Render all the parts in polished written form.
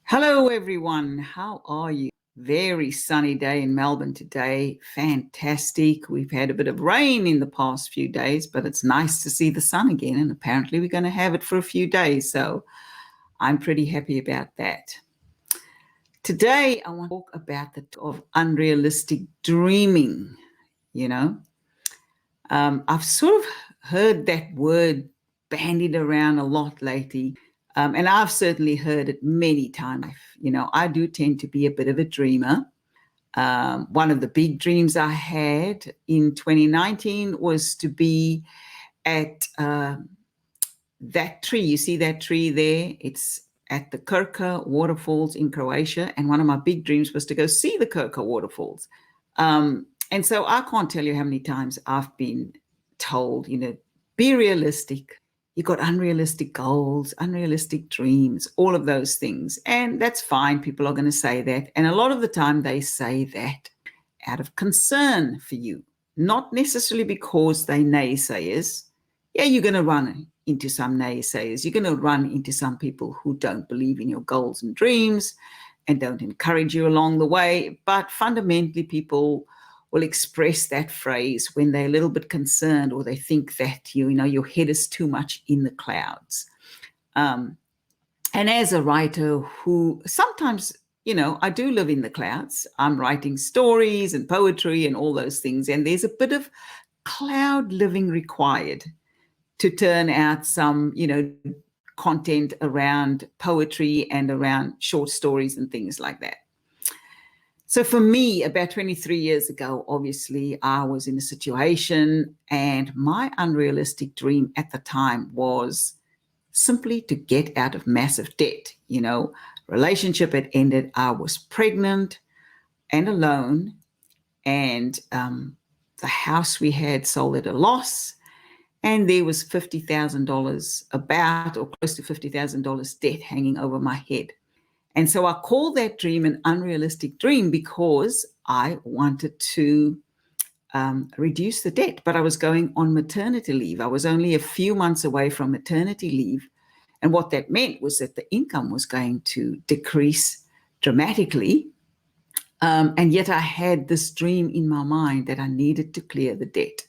Hello, everyone. How are you? Very sunny day in Melbourne today. Fantastic. We've had a bit of rain in the past few days, but it's nice to see the sun again. And apparently, we're going to have it for a few days. So I'm pretty happy about that. Today, I want to talk about the of unrealistic dreaming. You know, I've sort of heard that word bandied around a lot lately. And I've certainly heard it many times. I do tend to be a bit of a dreamer. One of the big dreams I had in 2019 was to be at that tree. You see that tree there? It's at the Krka waterfalls in Croatia. And one of my big dreams was to go see the Krka waterfalls. And so I can't tell you how many times I've been told, be realistic. You've got unrealistic goals, unrealistic dreams, all of those things. And that's fine. People are going to say that. And a lot of the time they say that out of concern for you, not necessarily because they naysayers. Yeah, you're going to run into some naysayers. You're going to run into some people who don't believe in your goals and dreams and don't encourage you along the way. But fundamentally, people will express that phrase when they're a little bit concerned or they think that your head is too much in the clouds. And as a writer who sometimes, I do live in the clouds. I'm writing stories and poetry and all those things. And there's a bit of cloud living required to turn out some, content around poetry and around short stories and things like that. So for me, about 23 years ago, obviously, I was in a situation and my unrealistic dream at the time was simply to get out of massive debt. Relationship had ended. I was pregnant and alone, and the house we had sold at a loss, and there was $50,000 about or close to $50,000 debt hanging over my head. And so I call that dream an unrealistic dream because I wanted to reduce the debt, but I was going on maternity leave. I was only a few months away from maternity leave. And what that meant was that the income was going to decrease dramatically. And yet I had this dream in my mind that I needed to clear the debt.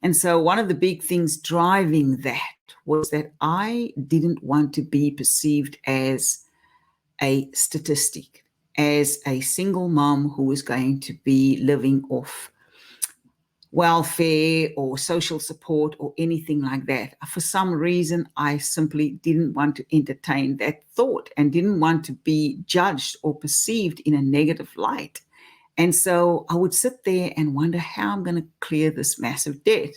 And so one of the big things driving that was that I didn't want to be perceived as a statistic, as a single mom who was going to be living off welfare or social support or anything like that. For some reason, I simply didn't want to entertain that thought and didn't want to be judged or perceived in a negative light. And so I would sit there and wonder how I'm going to clear this massive debt.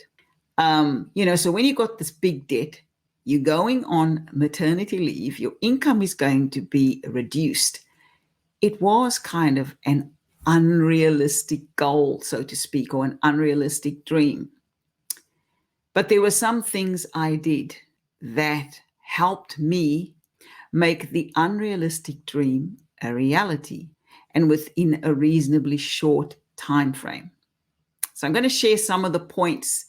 So when you've got this big debt, you're going on maternity leave, your income is going to be reduced. It was kind of an unrealistic goal, so to speak, or an unrealistic dream. But there were some things I did that helped me make the unrealistic dream a reality and within a reasonably short time frame. So I'm going to share some of the points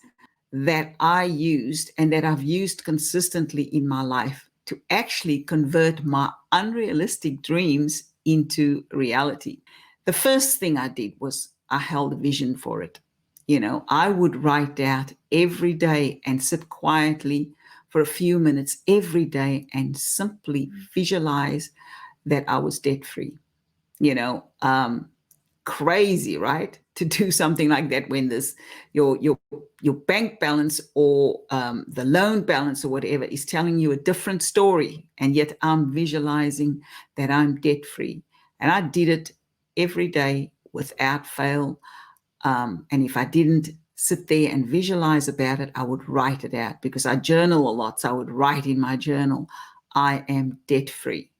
that I used and that I've used consistently in my life to actually convert my unrealistic dreams into reality. The first thing I did was I held a vision for it. I would write out every day and sit quietly for a few minutes every day and simply visualize that I was debt-free. Crazy, right? To do something like that when this your bank balance or the loan balance or whatever is telling you a different story, and yet I'm visualizing that I'm debt free, and I did it every day without fail. And if I didn't sit there and visualize about it, I would write it out because I journal a lot. So I would write in my journal, I am debt free.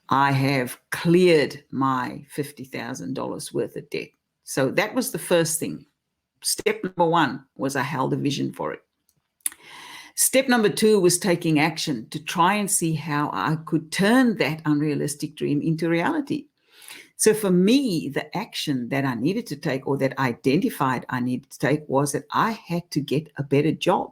I have cleared my $50,000 worth of debt. So that was the first thing. Step number one was I held a vision for it. Step number two was taking action to try and see how I could turn that unrealistic dream into reality. So for me, the action that I needed to take or that I identified I needed to take was that I had to get a better job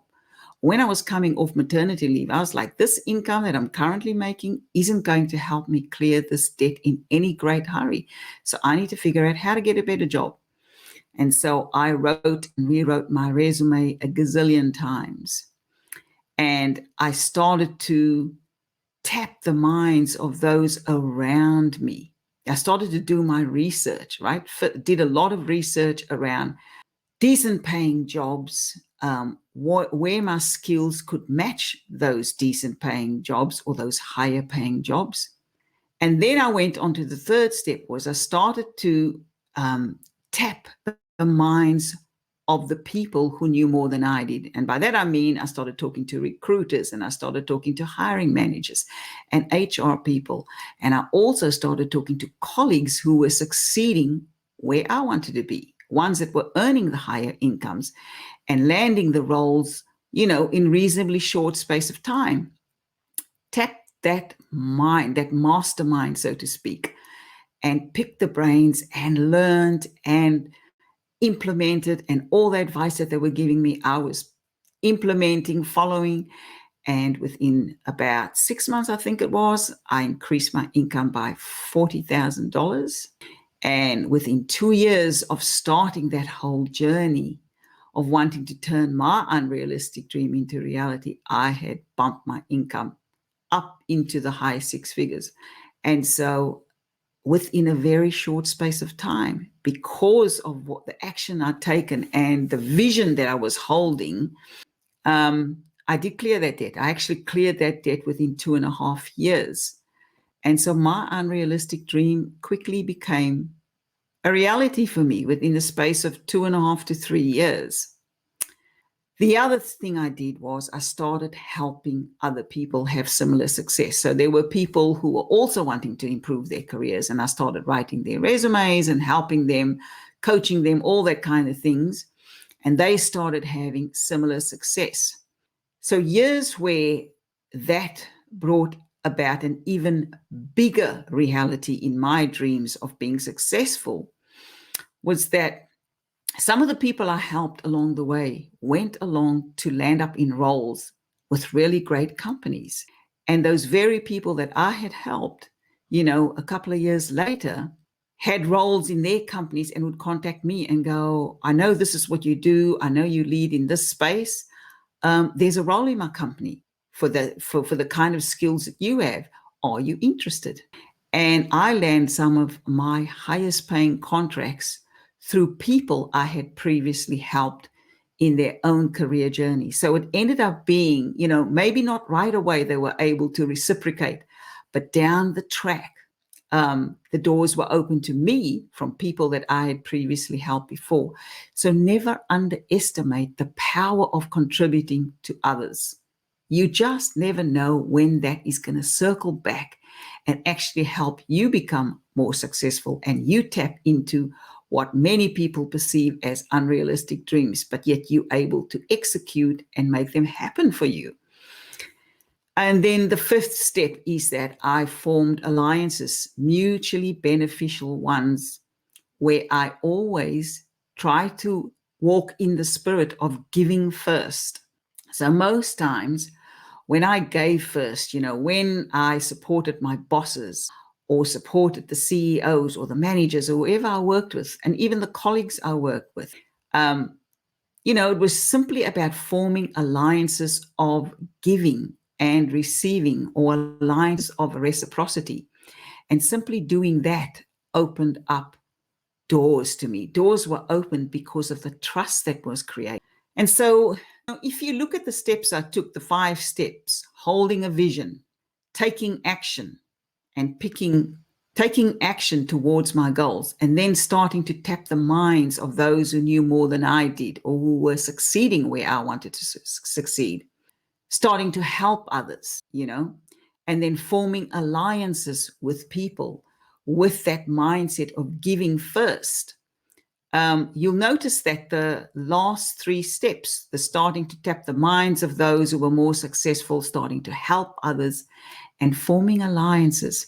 when I was coming off maternity leave, I was like, this income that I'm currently making isn't going to help me clear this debt in any great hurry. So I need to figure out how to get a better job. And so I wrote and rewrote my resume a gazillion times. And I started to tap the minds of those around me. I started to do my research, right? Did a lot of research around decent paying jobs, where my skills could match those decent paying jobs or those higher paying jobs. And then I went on to the third step, was I started to tap the minds of the people who knew more than I did. And by that, I mean, I started talking to recruiters, and I started talking to hiring managers and HR people. And I also started talking to colleagues who were succeeding where I wanted to be, ones that were earning the higher incomes and landing the roles, in reasonably short space of time. Tap that mind, that mastermind, so to speak, and picked the brains and learned and implemented, and all the advice that they were giving me, I was implementing, following. And within about 6 months, I think it was, I increased my income by $40,000. And within 2 years of starting that whole journey of wanting to turn my unrealistic dream into reality, I had bumped my income up into the high six figures. And so within a very short space of time, because of what the action I'd taken and the vision that I was holding, I did clear that debt. I actually cleared that debt within 2.5 years. And so my unrealistic dream quickly became a reality for me within the space of 2.5 to 3 years. The other thing I did was I started helping other people have similar success. So there were people who were also wanting to improve their careers, and I started writing their resumes and helping them, coaching them, all that kind of things. And they started having similar success. So years where that brought about an even bigger reality in my dreams of being successful was that some of the people I helped along the way went along to land up in roles with really great companies. And those very people that I had helped, a couple of years later, had roles in their companies and would contact me and go, I know this is what you do. I know you lead in this space. There's a role in my company for the kind of skills that you have. Are you interested? And I land some of my highest paying contracts through people I had previously helped in their own career journey. So it ended up being, maybe not right away they were able to reciprocate, but down the track, the doors were open to me from people that I had previously helped before. So never underestimate the power of contributing to others. You just never know when that is going to circle back and actually help you become more successful, and you tap into what many people perceive as unrealistic dreams, but yet you're able to execute and make them happen for you. And then the fifth step is that I formed alliances, mutually beneficial ones, where I always try to walk in the spirit of giving first. So most times when I gave first, when I supported my bosses or supported the CEOs or the managers or whoever I worked with, and even the colleagues I worked with, it was simply about forming alliances of giving and receiving, or alliances of reciprocity. And simply doing that opened up doors to me. Doors were opened because of the trust that was created. And so if you look at the steps I took, the 5 steps: holding a vision, taking action, and taking action towards my goals, and then starting to tap the minds of those who knew more than I did or who were succeeding where I wanted to succeed, starting to help others, and then forming alliances with people with that mindset of giving first. You'll notice that the last 3 steps, the starting to tap the minds of those who were more successful, starting to help others, and forming alliances,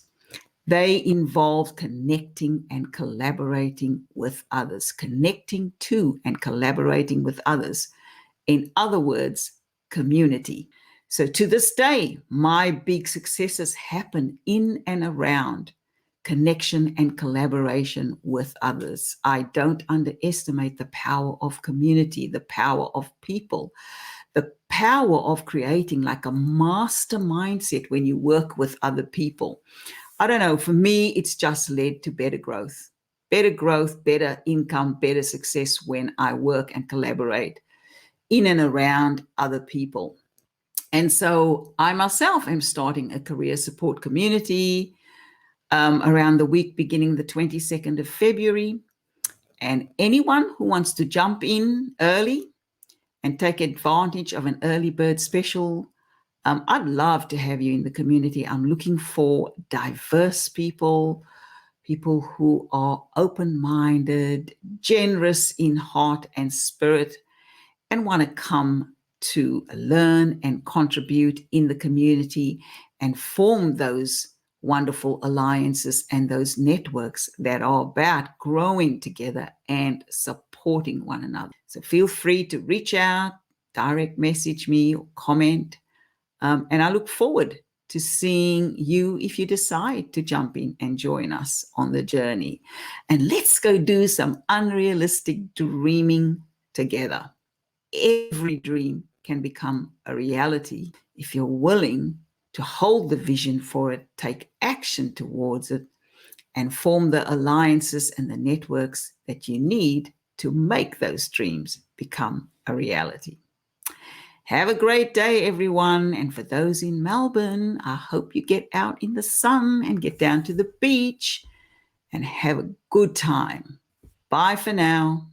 they involve connecting and collaborating with others, connecting to and collaborating with others. In other words, community. So to this day, my big successes happen in and around connection and collaboration with others. I don't underestimate the power of community, the power of people, the power of creating like a master mindset when you work with other people. I don't know, for me, it's just led to better growth, better income, better success when I work and collaborate in and around other people. And so I myself am starting a career support community around the week beginning the 22nd of February. And anyone who wants to jump in early and take advantage of an early bird special, I'd love to have you in the community. I'm looking for diverse people, people who are open-minded, generous in heart and spirit, and want to come to learn and contribute in the community and form those wonderful alliances and those networks that are about growing together and supporting one another. So feel free to reach out, direct message me, or comment. And I look forward to seeing you if you decide to jump in and join us on the journey. And let's go do some unrealistic dreaming together. Every dream can become a reality if you're willing to hold the vision for it, take action towards it, and form the alliances and the networks that you need to make those dreams become a reality. Have a great day, everyone. And for those in Melbourne, I hope you get out in the sun and get down to the beach and have a good time. Bye for now.